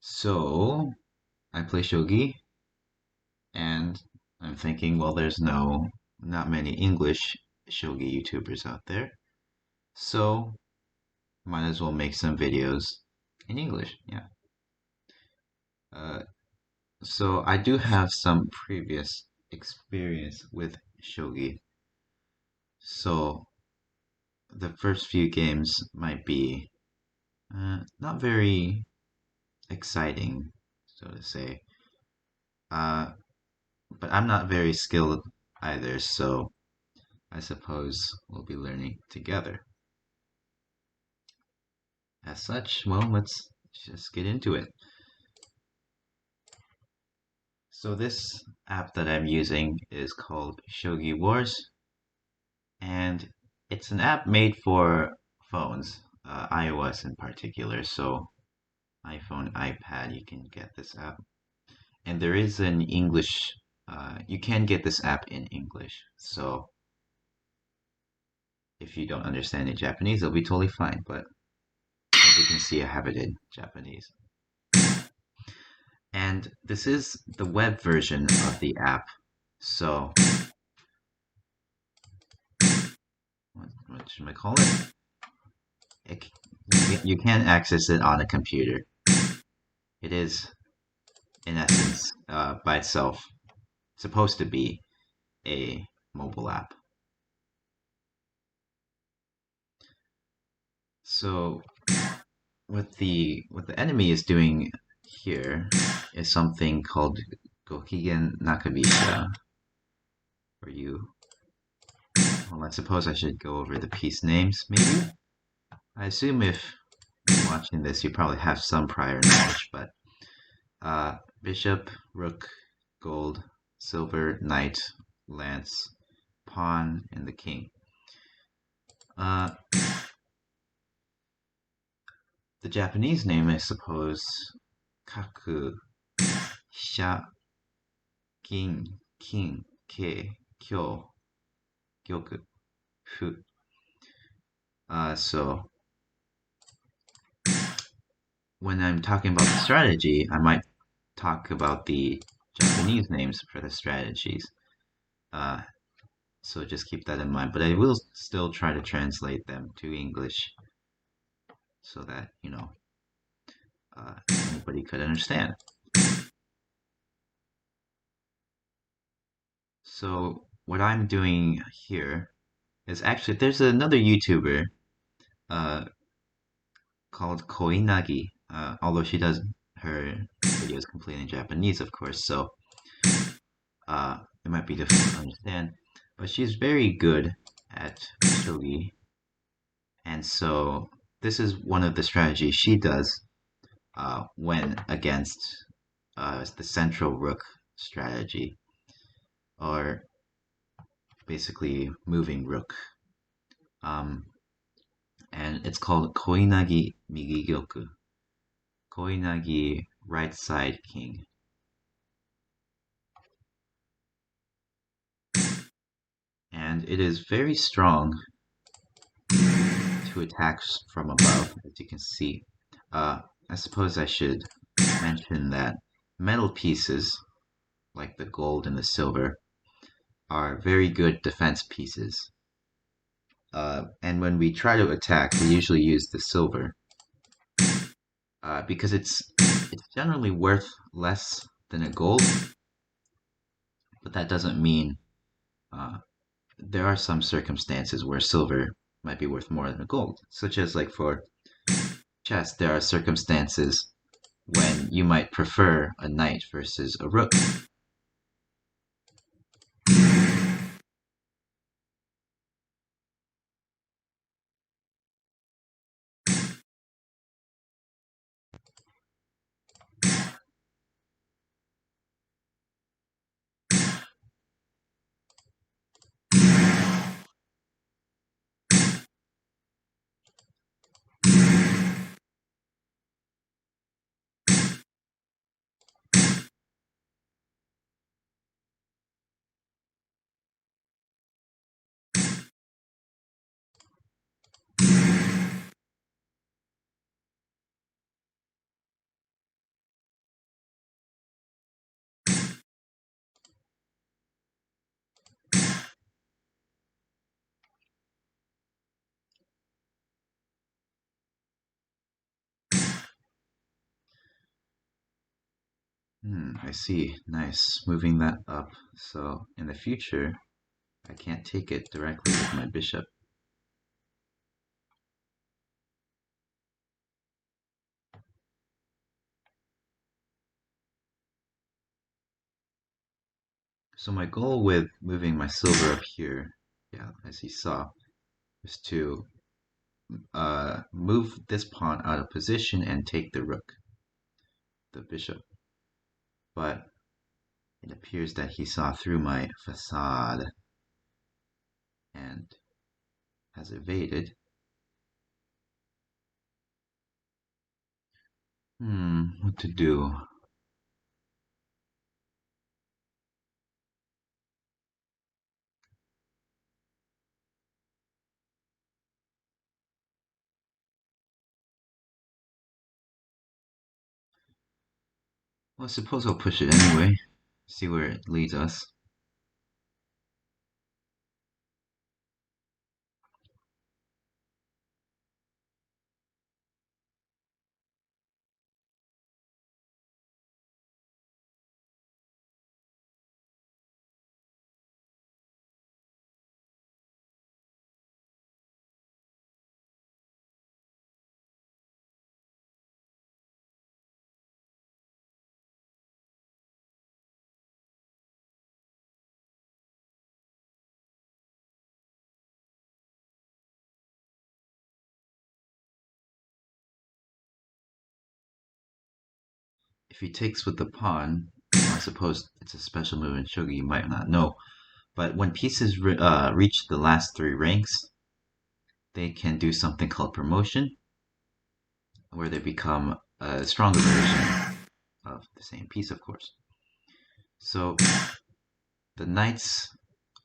So I play Shogi, and I'm thinking, well, there's not many English Shogi YouTubers out there, so might as well make some videos in English. Yeah. Uh, so I do have some previous experience with Shogi, so the first few games might be not very exciting, so to say. Uh, but I'm not very skilled either, so I suppose we'll be learning together. As such, well, let's just get into it. So this app that I'm using is called Shogi Wars, and it's an app made for phones, iOS in particular. So iPhone, iPad, you can get this app. And there is an English, you can get this app in English. So if you don't understand in Japanese, it'll be totally fine. But as you can see, I have it in Japanese. And this is the web version of the app. So, what should I call it? You can access it on a computer. It is, in essence, by itself, supposed to be a mobile app. So, what the enemy is doing here is something called Gokigen Nakabisha, where you. Well, I suppose I should go over the piece names, maybe? I assume if you're watching this, you probably have some prior knowledge, but bishop, rook, gold, silver, knight, lance, pawn, and the king. Uh, the Japanese name, I suppose, kaku, sha, gin, king, kei, kyo, gyoku, fu. So when I'm talking about the strategy, I might talk about the Japanese names for the strategies. Uh, so just keep that in mind. But I will still try to translate them to English so that, anybody could understand. So what I'm doing here is actually there's another YouTuber uh, called Koinagi, although she does her videos completely in Japanese, of course. So it might be difficult to understand, but she's very good at shogi, and so this is one of the strategies she does when against the central rook strategy, or basically moving rook. Um, and it's called Koinagi Migigyoku, Koinagi right side king. And it is very strong to attacks from above, as you can see. I suppose I should mention that metal pieces, like the gold and the silver, are very good defense pieces. And when we try to attack, we usually use the silver because it's generally worth less than a gold, but that doesn't mean uh, there are some circumstances where silver might be worth more than a gold, such as like for chess, there are circumstances when you might prefer a knight versus a rook. I see. Nice. Moving that up. So in the future, I can't take it directly with my bishop. So my goal with moving my silver up here, yeah, as you saw, is to move this pawn out of position and take the rook, the bishop. But it appears that he saw through my facade and has evaded. What to do? Well, I suppose I'll push it anyway, see where it leads us. If he takes with the pawn, I suppose it's a special move in Shogi you might not know, but when pieces reach the last three ranks, they can do something called promotion, where they become a stronger version of the same piece, of course. So the knights,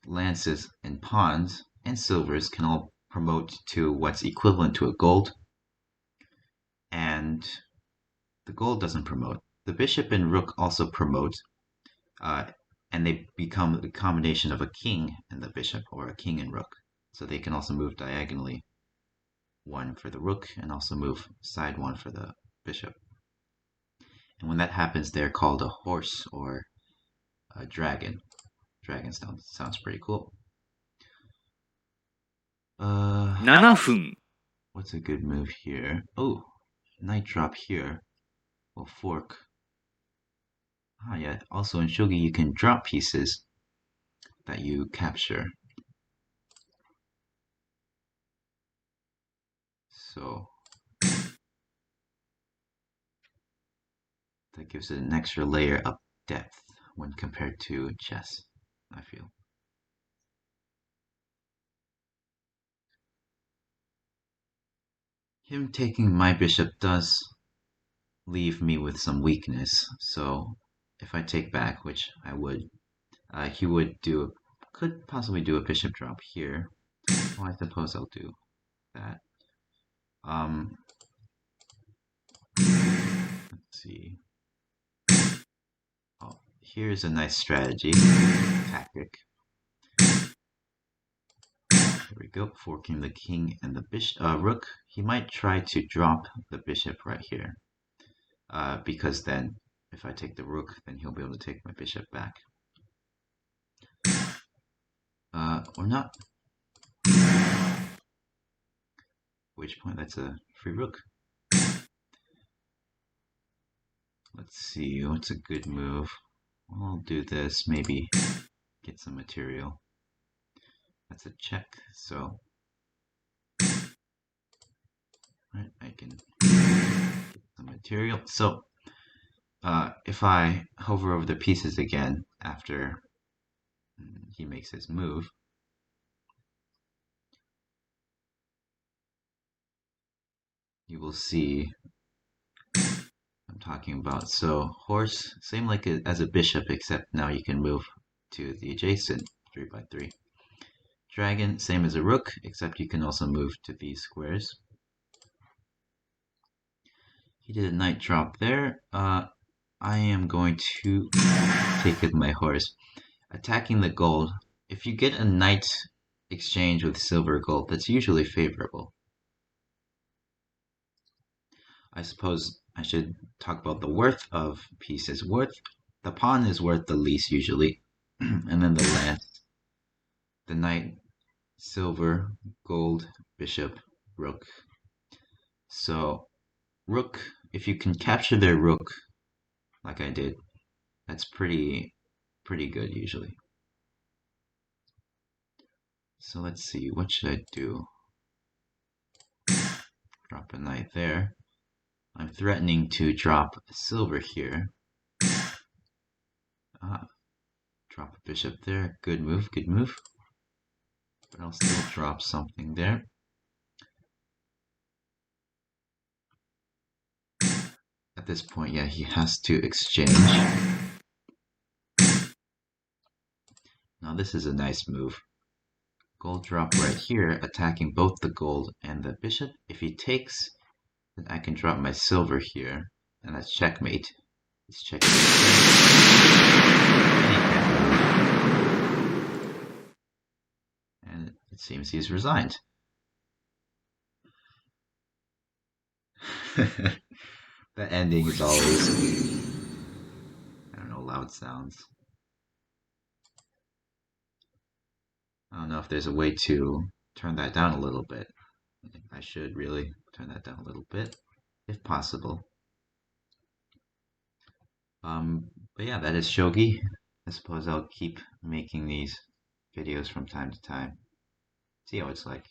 lances, and pawns and silvers can all promote to what's equivalent to a gold, and the gold doesn't promote. The bishop and rook also promote, uh, and they become the combination of a king and the bishop, or a king and rook. So they can also move diagonally, one for the rook, and also move side one for the bishop. And when that happens, they're called a horse or a dragon. Dragon sounds pretty cool. 7分 What's a good move here? Oh, knight drop here. Will fork. Ah, yeah. Also in Shogi, you can drop pieces that you capture. So that gives it an extra layer of depth when compared to chess, I feel. Him taking my bishop does leave me with some weakness, so if I take back, which I would, he could possibly do a bishop drop here. Well, I suppose I'll do that. Let's see. Oh, here's a nice strategy, tactic. There we go, forking the king and the rook. He might try to drop the bishop right here, because then if I take the rook, then he'll be able to take my bishop back. Or not. Which point, that's a free rook. Let's see, what's a good move? I'll do this, maybe get some material. That's a check, so right, I can get some material. So if I hover over the pieces again after he makes his move, you will see I'm talking about. So horse, same like as a bishop, except now you can move to the adjacent 3x3. Dragon, same as a rook, except you can also move to these squares. He did a knight drop there. I am going to take with my horse. Attacking the gold. If you get a knight exchange with silver gold, that's usually favorable. I suppose I should talk about the worth of pieces. The pawn is worth the least usually, and then the lance, the knight, silver, gold, bishop, rook. So rook, if you can capture their rook, like I did, that's pretty good usually. So let's see, what should I do? Drop a knight there. I'm threatening to drop a silver here. Ah, drop a bishop there. Good move, good move. But I'll still drop something there. At this point, yeah, he has to exchange. Now this is a nice move. Gold drop right here, attacking both the gold and the bishop. If he takes, then I can drop my silver here, and that's checkmate. It's checkmate. And it seems he's resigned. The ending is always, I don't know, loud sounds. I don't know if there's a way to turn that down a little bit. I should really turn that down a little bit, if possible. But yeah, that is Shogi. I suppose I'll keep making these videos from time to time. See how it's like.